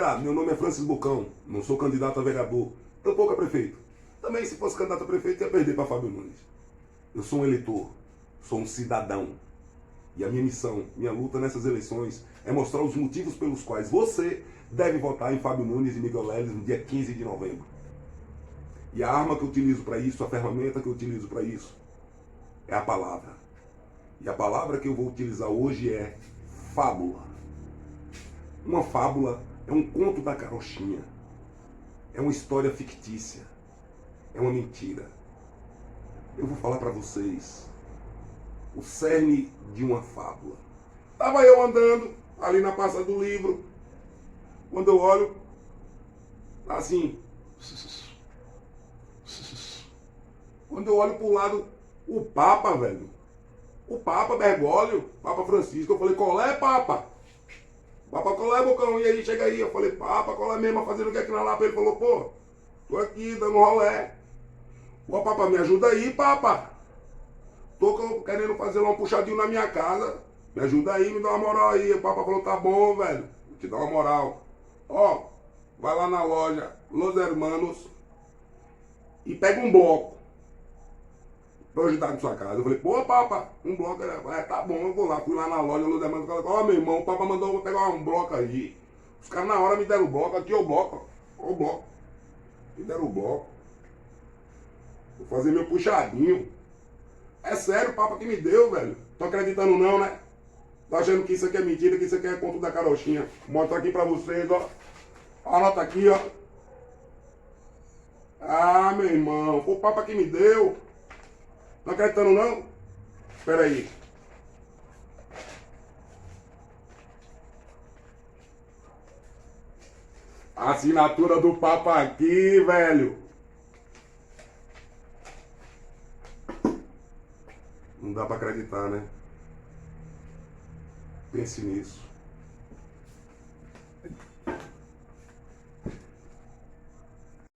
Ah, meu nome é Francis Bocão, não sou candidato a vereador, tampouco a prefeito. Também, se fosse candidato a prefeito, ia perder para Fábio Nunes. Eu sou um eleitor, sou um cidadão. E a minha missão, minha luta nessas eleições é mostrar os motivos pelos quais você deve votar em Fábio Nunes e Miguel Leles no dia 15 de novembro. E a arma que eu utilizo para isso, a ferramenta que eu utilizo para isso, é a palavra. E a palavra que eu vou utilizar hoje é fábula. Uma fábula é um conto da carochinha. É uma história fictícia. É uma mentira. Eu vou falar para vocês o cerne de uma fábula. Estava eu andando ali na praça do livro, quando eu olho, assim, quando eu olho para o lado, o Papa, velho, o Papa Bergoglio, Papa Francisco, eu falei, qual é, Papa? Papa, qual é, Bocão? E aí, chega aí. Eu falei, Papa, qual é mesmo? Fazendo o que aqui na Lapa? Ele falou, pô, tô aqui dando rolé. Pô, Papa, me ajuda aí, Papa. Tô querendo fazer um puxadinho na minha casa. Me ajuda aí, me dá uma moral aí. O Papa falou, tá bom, velho. Vou te dar uma moral. Ó, vai lá na loja Los Hermanos e pega um bloco pra eu ajudar na sua casa. Eu falei, pô, Papa, um bloco. Tá bom, eu vou lá. Fui lá na loja Los Hermanos. Ó, meu irmão, o Papa mandou eu pegar um bloco aí. Os caras na hora me deram o bloco. Aqui é o bloco, ó. Ó o bloco. Me deram o bloco. Vou fazer meu puxadinho. É sério o Papa que me deu, velho. Tô acreditando não, né? Tá achando que isso aqui é mentira, que isso aqui é conto da carochinha. Vou mostrar aqui pra vocês, ó. Anota aqui, ó. Ah, meu irmão, foi o Papa que me deu. Não acreditando não? Espera aí. Assinatura do Papa aqui, velho. Não dá pra acreditar, né? Pense nisso.